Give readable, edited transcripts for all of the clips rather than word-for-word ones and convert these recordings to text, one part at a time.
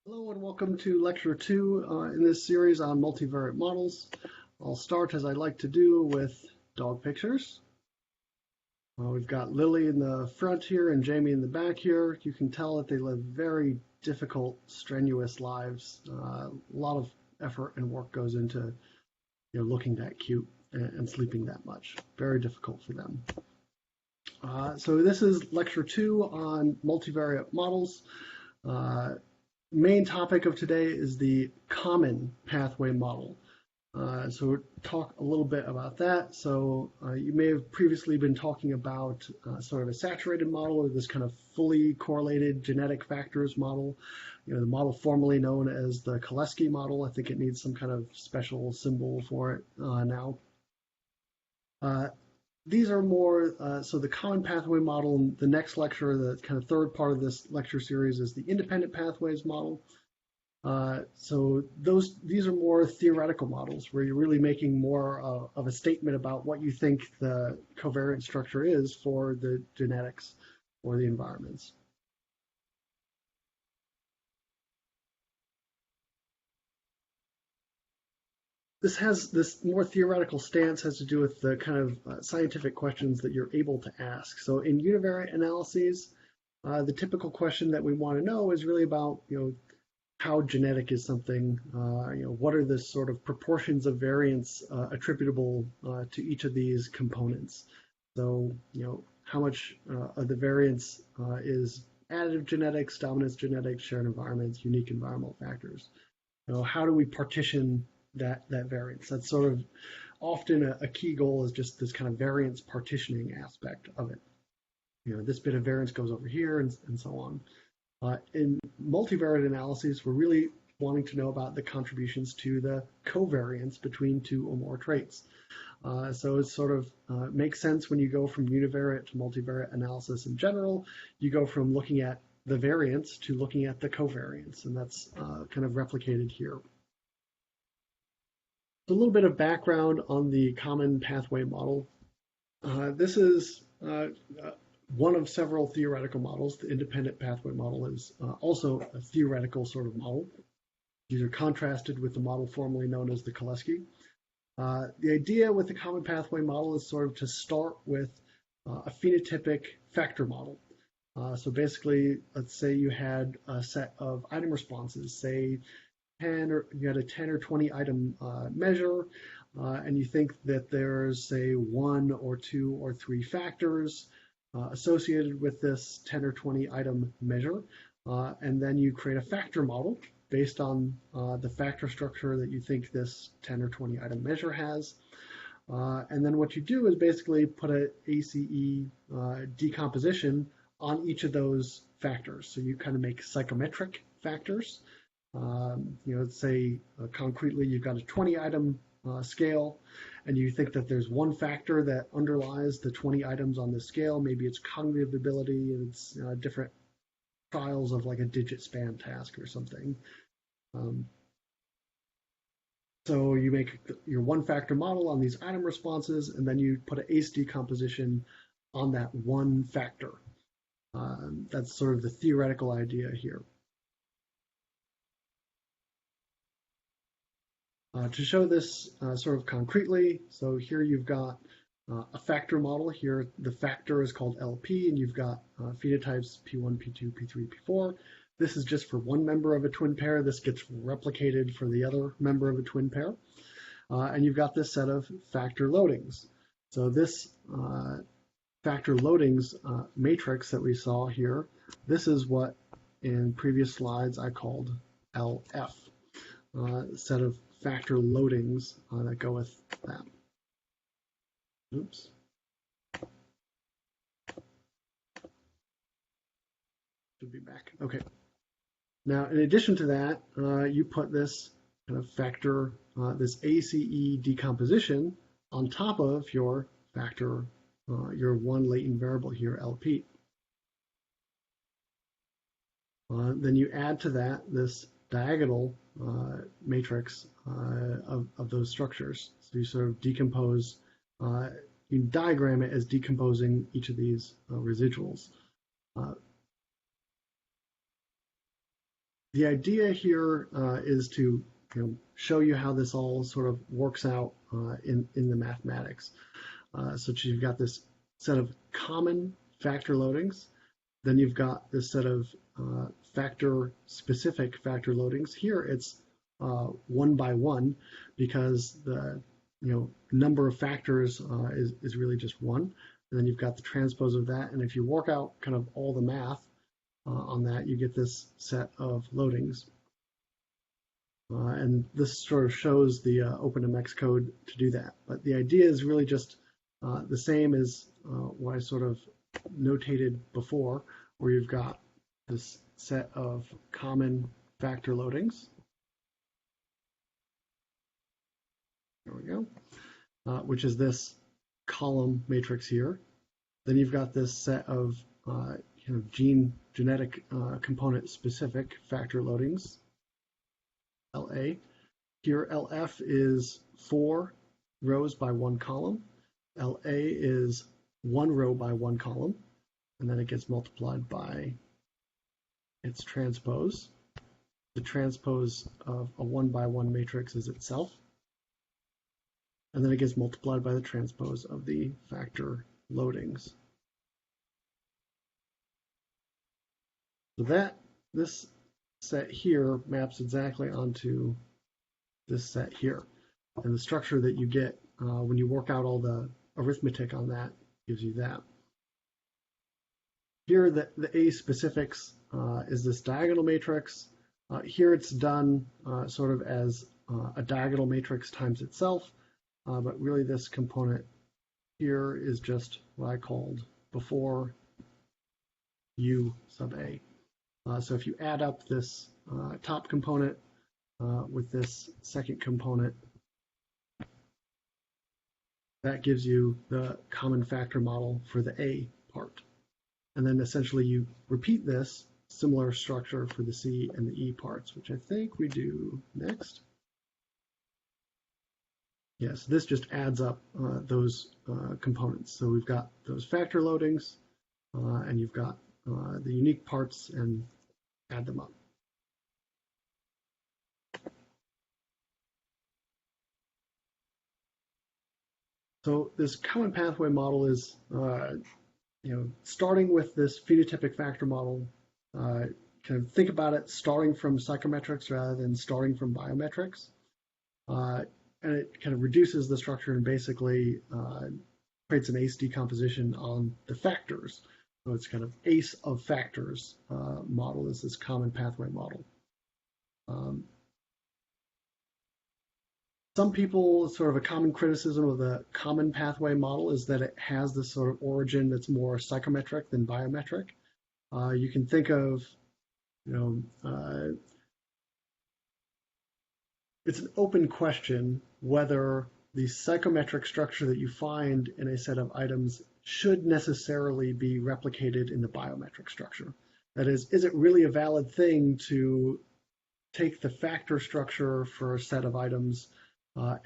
Hello and welcome to Lecture 2 in this series on multivariate models. I'll start, as I like to do, with dog pictures. We've got Lily in the front here and Jamie in the back here. You can tell that they live very difficult, strenuous lives. A lot of effort and work goes into looking that cute and sleeping that much. Very difficult for them. So this is Lecture 2 on multivariate models. Main topic of today is the common pathway model. So we'll talk a little bit about that. So you may have previously been talking about sort of a saturated model, or this kind of fully correlated genetic factors model. The model formerly known as the Koleski model. I think it needs some kind of special symbol for it now. These are more, so the common pathway model, the next lecture, the kind of third part of this lecture series is the independent pathways model. So these are more theoretical models where you're really making more of a statement about what you think the covariant structure is for the genetics or the environments. This more theoretical stance has to do with the kind of scientific questions that you're able to ask. So in univariate analyses, the typical question that we want to know is really about, how genetic is something, what are the sort of proportions of variance attributable to each of these components. So, how much of the variance is additive genetics, dominance genetics, shared environments, unique environmental factors. How do we partition that variance? That's sort of often a key goal, is just this kind of variance partitioning aspect of it. This bit of variance goes over here and so on. In multivariate analyses, we're really wanting to know about the contributions to the covariance between two or more traits. So it sort of makes sense when you go from univariate to multivariate analysis in general. You go from looking at the variance to looking at the covariance, and that's kind of replicated here. A little bit of background on the common pathway model. This is one of several theoretical models. The independent pathway model is also a theoretical sort of model. These are contrasted with the model formerly known as the Koleski. The idea with the common pathway model is sort of to start with a phenotypic factor model. So basically, let's say you had a set of item responses, say you had a 10 or 20 item measure, and you think that there's, say, 1 or 2 or 3 factors associated with this 10 or 20 item measure, and then you create a factor model based on the factor structure that you think this 10 or 20 item measure has. And then what you do is basically put an ACE decomposition on each of those factors. So you kind of make psychometric factors. Let's say concretely you've got a 20 item scale, and you think that there's one factor that underlies the 20 items on the scale. Maybe it's cognitive ability, and it's different trials of like a digit span task or something. So you make your one factor model on these item responses, and then you put an ACE decomposition on that one factor. That's sort of the theoretical idea here. To show this sort of concretely, so here you've got a factor model. Here the factor is called LP, and you've got phenotypes P1, P2, P3, P4. This is just for one member of a twin pair. This gets replicated for the other member of a twin pair. And you've got this set of factor loadings. So this factor loadings matrix that we saw here, this is what in previous slides I called LF, set of factor loadings that go with that. Oops. Should be back. Okay. Now, in addition to that, you put this kind of factor, this ACE decomposition on top of your factor, your one latent variable here, LP. Then you add to that this diagonal matrix of those structures. So you sort of decompose, you diagram it as decomposing each of these residuals. The idea here is to show you how this all sort of works out in the mathematics. So you've got this set of common factor loadings, then you've got this set of factor-specific factor loadings. Here it's one by one because the number of factors is really just one. And then you've got the transpose of that. And if you work out kind of all the math on that, you get this set of loadings. And this sort of shows the OpenMx code to do that. But the idea is really just the same as what I sort of notated before, where you've got this set of common factor loadings. There we go. Which is this column matrix here. Then you've got this set of genetic component specific factor loadings, LA. Here LF is 4 rows by 1 column. LA is 1 row by 1 column. And then it gets multiplied by its transpose. The transpose of a 1 by 1 matrix is itself. And then it gets multiplied by the transpose of the factor loadings. So this set here maps exactly onto this set here. And the structure that you get when you work out all the arithmetic on that gives you that. Here the A specifics is this diagonal matrix. Here it's done sort of as a diagonal matrix times itself. But really this component here is just what I called before U sub A. So if you add up this top component with this second component, that gives you the common factor model for the A part. And then essentially you repeat this similar structure for the C and the E parts, which I think we do next. Yes, this just adds up those components. So we've got those factor loadings, and you've got the unique parts, and add them up. So this common pathway model is, starting with this phenotypic factor model. Kind of think about it starting from psychometrics rather than starting from biometrics. And it kind of reduces the structure and basically creates an ACE decomposition on the factors. So it's kind of ACE of factors model is this common pathway model. Some people, sort of a common criticism of the common pathway model is that it has this sort of origin that's more psychometric than biometric. You can think of, it's an open question whether the psychometric structure that you find in a set of items should necessarily be replicated in the biometric structure. That is it really a valid thing to take the factor structure for a set of items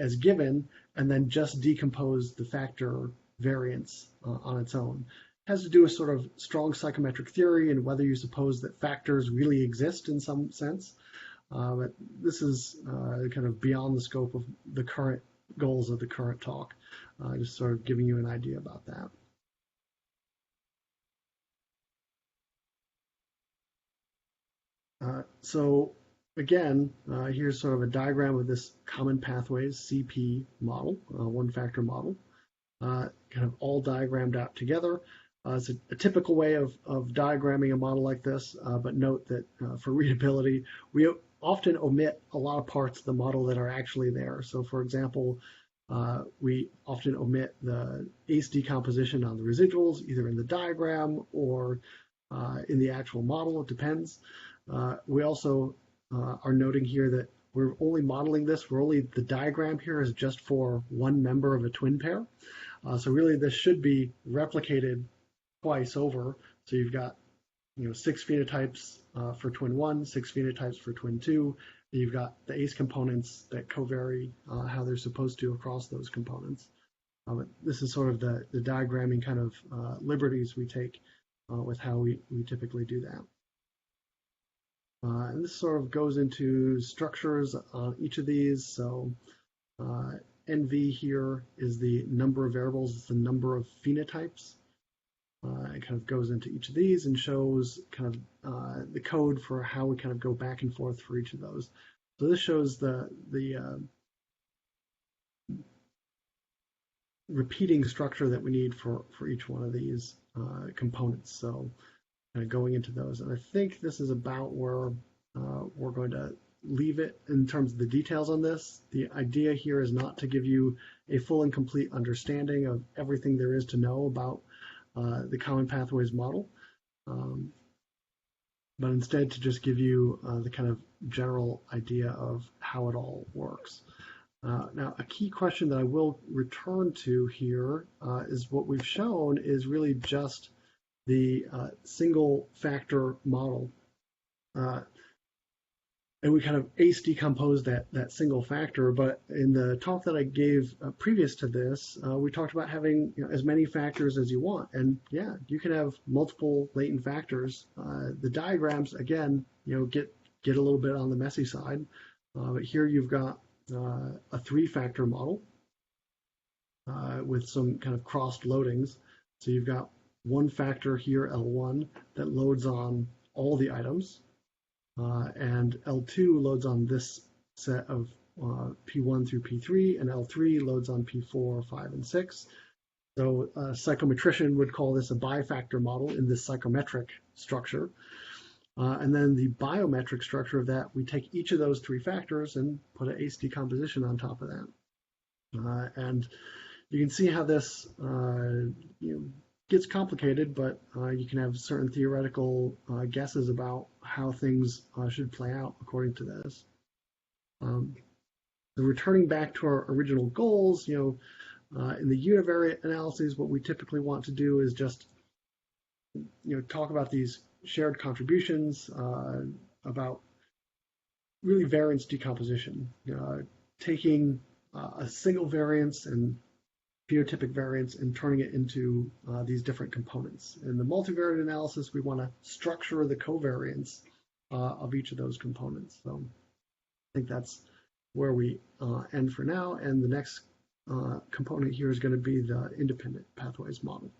as given and then just decompose the factor variance on its own? It has to do with sort of strong psychometric theory and whether you suppose that factors really exist in some sense. But this is kind of beyond the scope of the current goals of the current talk, just sort of giving you an idea about that. So again, here's sort of a diagram of this common pathways CP model, one factor model, kind of all diagrammed out together. It's a typical way of diagramming a model like this, but note that for readability, we often omit a lot of parts of the model that are actually there. So for example, we often omit the ACE decomposition on the residuals, either in the diagram or in the actual model, it depends. We also are noting here that we're only modeling this, the diagram here is just for one member of a twin pair. So really this should be replicated twice over. So you've got 6 phenotypes for twin 1, 6 phenotypes for twin 2. And you've got the ACE components that covary how they're supposed to across those components. But this is sort of the diagramming kind of liberties we take with how we typically do that. And this sort of goes into structures on each of these. So NV here is the number of variables, it's the number of phenotypes. It kind of goes into each of these and shows kind of the code for how we kind of go back and forth for each of those. So this shows the repeating structure that we need for each one of these components. So kind of going into those. And I think this is about where we're going to leave it in terms of the details on this. The idea here is not to give you a full and complete understanding of everything there is to know about the common pathways model, but instead to just give you the kind of general idea of how it all works. Now, a key question that I will return to here is what we've shown is really just the single factor model. And we kind of ace decomposed that single factor, but in the talk that I gave previous to this, we talked about having as many factors as you want. And yeah, you can have multiple latent factors. The diagrams, again, get a little bit on the messy side. But here you've got a three-factor model with some kind of crossed loadings. So you've got one factor here, L1, that loads on all the items. And L2 loads on this set of P1 through P3, and L3 loads on P4, 5, and 6. So a psychometrician would call this a bifactor model in this psychometric structure. And then the biometric structure of that, we take each of those three factors and put an ace decomposition on top of that. And you can see how this gets complicated, but you can have certain theoretical guesses about how things should play out according to this. So returning back to our original goals, in the univariate analyses, what we typically want to do is just, talk about these shared contributions, about really variance decomposition, taking a single variance and phenotypic variance and turning it into these different components. In the multivariate analysis, we want to structure the covariance of each of those components. So I think that's where we end for now. And the next component here is going to be the independent pathways model.